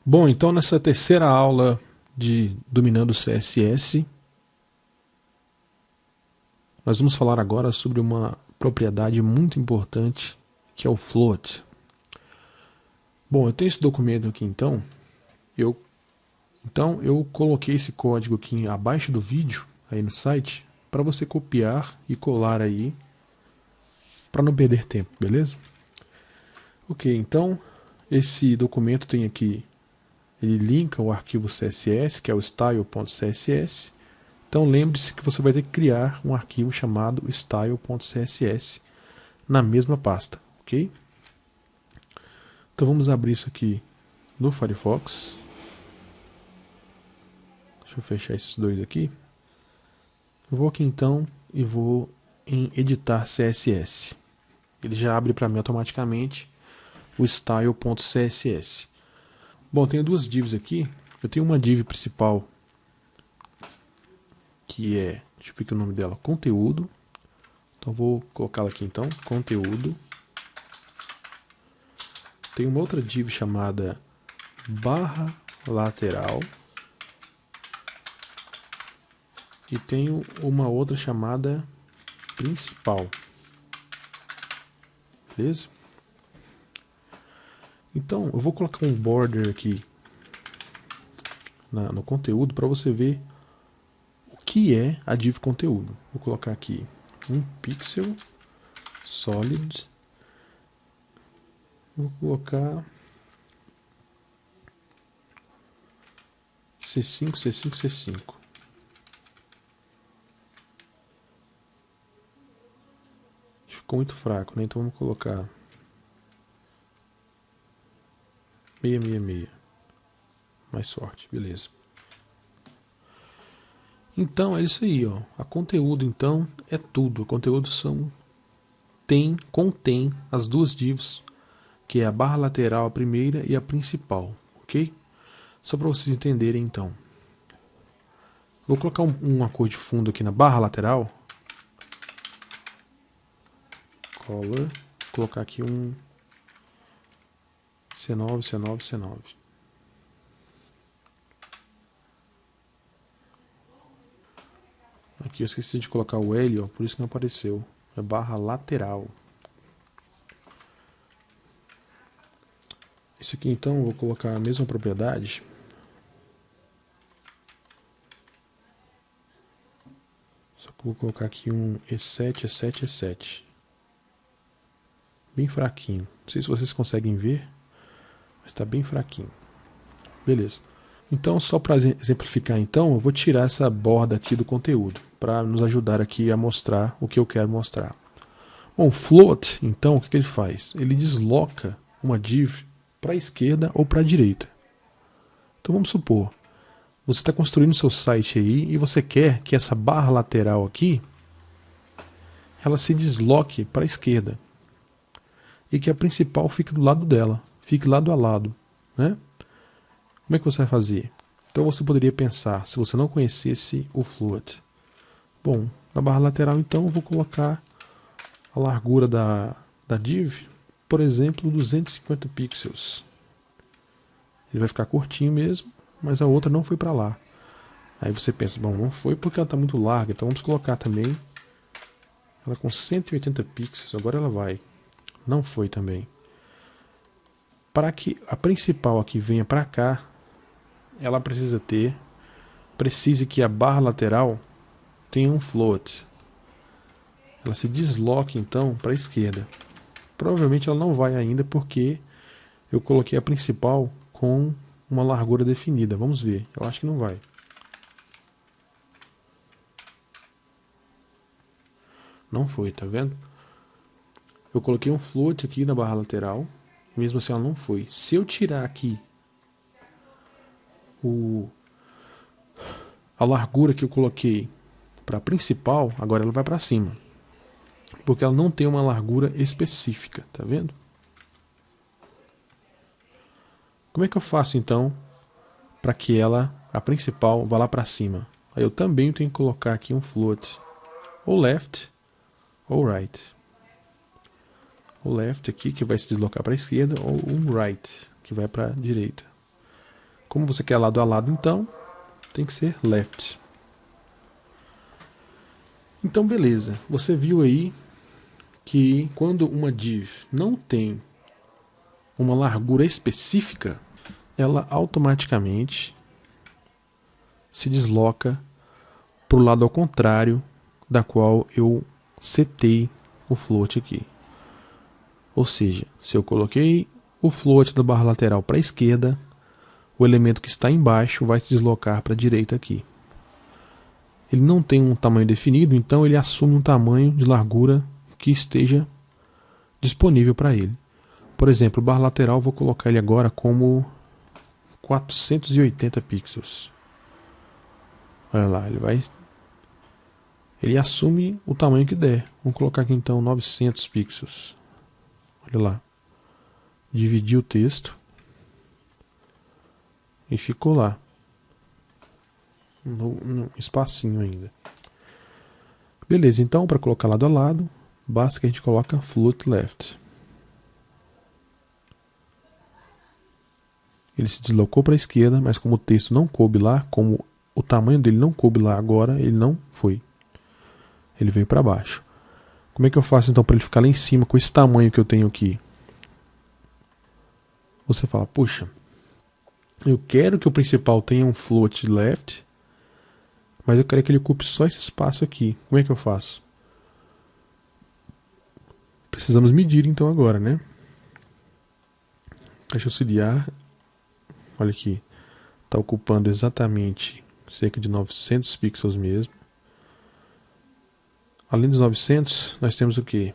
Bom, então nessa terceira aula de Dominando o CSS, nós vamos falar agora sobre uma propriedade muito importante, que é o float. Bom, eu tenho esse documento aqui eu coloquei esse código aqui abaixo do vídeo, aí no site, para você copiar e colar aí, para não perder tempo, beleza? Ok, então esse documento tem aqui, ele linka o arquivo CSS, que é o style.css. Então lembre-se que você vai ter que criar um arquivo chamado style.css na mesma pasta, ok? Então vamos abrir isso aqui no Firefox. Deixa eu fechar esses dois aqui. Eu vou aqui então e vou em editar CSS. Ele já abre para mim automaticamente o style.css. Bom, eu tenho duas divs aqui. Eu tenho uma div principal que é, deixa eu ver aqui o nome dela, conteúdo. Então vou colocá-la aqui então, conteúdo. Tem uma outra div chamada barra lateral. E tenho uma outra chamada principal. Beleza? Então eu vou colocar um border aqui no conteúdo para você ver o que é a div conteúdo. Vou colocar aqui um pixel solid. Vou colocar C5, C5, C5. Ficou muito fraco, né? Então vamos colocar 666. Mais forte, beleza. Então é isso aí, ó. A conteúdo então é tudo. A conteúdo contém as duas divs, que é a barra lateral, a primeira, e a principal, ok? Só para vocês entenderem então. Vou colocar uma cor de fundo aqui na barra lateral. Color. Vou colocar aqui um C9, C9, C9. Aqui eu esqueci de colocar o L, ó, por isso que não apareceu. É barra lateral. Esse aqui então eu vou colocar a mesma propriedade. Só que eu vou colocar aqui um E7, E7, E7. Bem fraquinho. Não sei se vocês conseguem ver, mas está bem fraquinho. Beleza. Então, só para exemplificar então, eu vou tirar essa borda aqui do conteúdo, para nos ajudar aqui a mostrar o que eu quero mostrar. Bom, float, então, o que ele faz? Ele desloca uma div para a esquerda ou para a direita. Então vamos supor, você está construindo seu site aí e você quer que essa barra lateral aqui, ela se desloque para a esquerda. E que a principal fique do lado dela, fique lado a lado, né? Como é que você vai fazer? Então você poderia pensar, se você não conhecesse o float. Bom, na barra lateral então eu vou colocar a largura da div, por exemplo, 250 pixels. Ele vai ficar curtinho mesmo, mas a outra não foi para lá. Aí você pensa, bom, não foi porque ela está muito larga, então vamos colocar também ela com 180 pixels, agora ela vai. Não foi também. Para que a principal aqui venha para cá, ela precise que a barra lateral tenha um float. Ela se desloque então para a esquerda. Provavelmente ela não vai ainda porque eu coloquei a principal com uma largura definida. Vamos ver. Eu acho que não vai. Não foi, tá vendo? Eu coloquei um float aqui na barra lateral. Mesmo assim ela não foi. Se eu tirar aqui a largura que eu coloquei para a principal, agora ela vai para cima. Porque ela não tem uma largura específica, tá vendo? Como é que eu faço então para que a principal, vá lá para cima? Aí eu também tenho que colocar aqui um float, ou left ou right. O left aqui que vai se deslocar para a esquerda, ou um right que vai para a direita. Como você quer lado a lado, então, tem que ser left. Então, beleza. Você viu aí que quando uma div não tem uma largura específica, ela automaticamente se desloca para o lado ao contrário da qual eu setei o float aqui. Ou seja, se eu coloquei o float da barra lateral para a esquerda, o elemento que está embaixo vai se deslocar para a direita aqui. Ele não tem um tamanho definido, então ele assume um tamanho de largura que esteja disponível para ele. Por exemplo, barra lateral, vou colocar ele agora como 480 pixels. Olha lá, ele assume o tamanho que der. Vamos colocar aqui então 900 pixels. Olha lá. Dividir o texto. E ficou lá. No espacinho ainda. Beleza, então para colocar lado a lado, basta que a gente coloque float left. Ele se deslocou para a esquerda, mas como o texto não coube lá, como o tamanho dele não coube lá agora, ele não foi. Ele veio para baixo. Como é que eu faço então para ele ficar lá em cima com esse tamanho que eu tenho aqui? Você fala, puxa, eu quero que o principal tenha um float left, mas eu quero que ele ocupe só esse espaço aqui. Como é que eu faço? Precisamos medir então agora, né? Caixa auxiliar, olha aqui, está ocupando exatamente cerca de 900 pixels mesmo. Além dos 900, nós temos o que?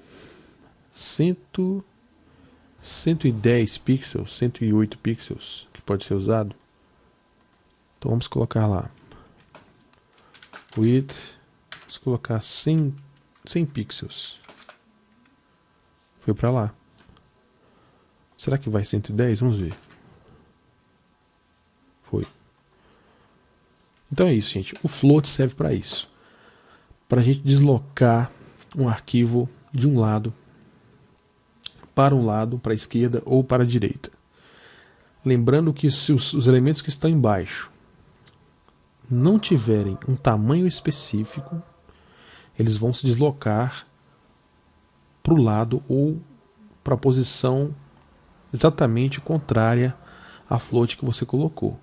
110 pixels, 108 pixels que pode ser usado. Então vamos colocar lá width, vamos colocar 100 pixels. Foi para lá. Será que vai 110? Vamos ver. Foi. Então é isso, gente. O float serve para isso. Para a gente deslocar um arquivo de um lado para um lado, para a esquerda ou para a direita. Lembrando que se os elementos que estão embaixo não tiverem um tamanho específico, eles vão se deslocar para o lado ou para a posição exatamente contrária à float que você colocou.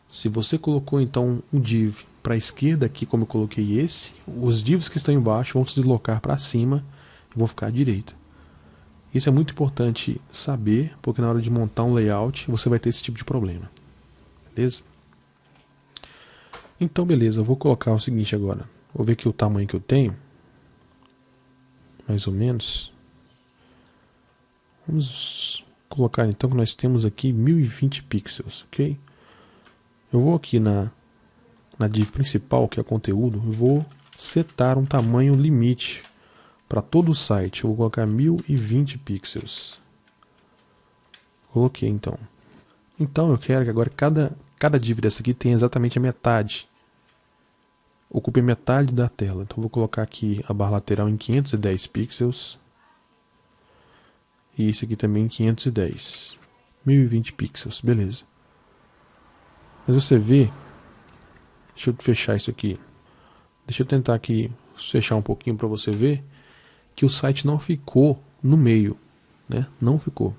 Se você colocou então um div para a esquerda aqui, como eu coloquei esse, os divs que estão embaixo vão se deslocar para cima e vão ficar à direita. Isso é muito importante saber, porque na hora de montar um layout você vai ter esse tipo de problema. Beleza? Então beleza, eu vou colocar o seguinte agora. Vou ver aqui o tamanho que eu tenho. Mais ou menos. Vamos colocar então que nós temos aqui 1020 pixels, ok? Eu vou aqui na div principal, que é conteúdo, eu vou setar um tamanho limite para todo o site. Eu vou colocar 1020 pixels. Coloquei então. Então eu quero que agora cada div dessa aqui tenha exatamente a metade. Ocupe metade da tela. Então eu vou colocar aqui a barra lateral em 510 pixels. E esse aqui também em 510. 1020 pixels, beleza. Mas você vê, deixa eu fechar isso aqui. Deixa eu tentar aqui fechar um pouquinho para você ver que o site não ficou no meio, né? Não ficou.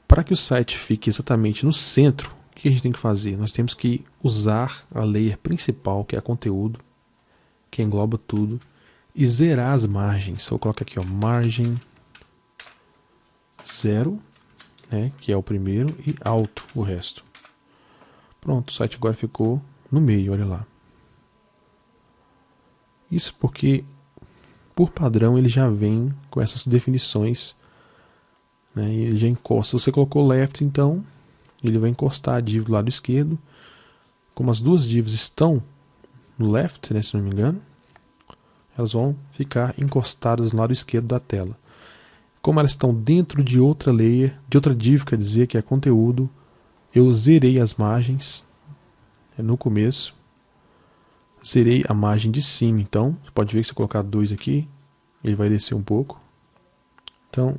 Para que o site fique exatamente no centro, o que a gente tem que fazer? Nós temos que usar a layer principal, que é conteúdo, que engloba tudo, e zerar as margens. Então eu coloco aqui, ó, margem 0, né, que é o primeiro, e alto o resto. Pronto, o site agora ficou no meio, olha lá. Isso porque, por padrão, ele já vem com essas definições, né, e ele já encosta. Se você colocou left, então, ele vai encostar a div do lado esquerdo. Como as duas divs estão no left, né, se não me engano, elas vão ficar encostadas no lado esquerdo da tela. Como elas estão dentro de outra layer, de outra div, quer dizer que é conteúdo, eu zerei as margens no começo. Zerei a margem de cima, então, você pode ver que se eu colocar 2 aqui, ele vai descer um pouco. Então,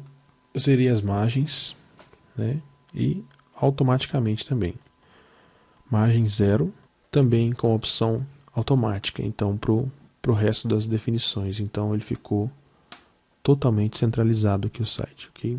zerei as margens, né, e automaticamente também. Margem 0, também com opção automática, então para o resto das definições. Então ele ficou totalmente centralizado aqui o site, ok?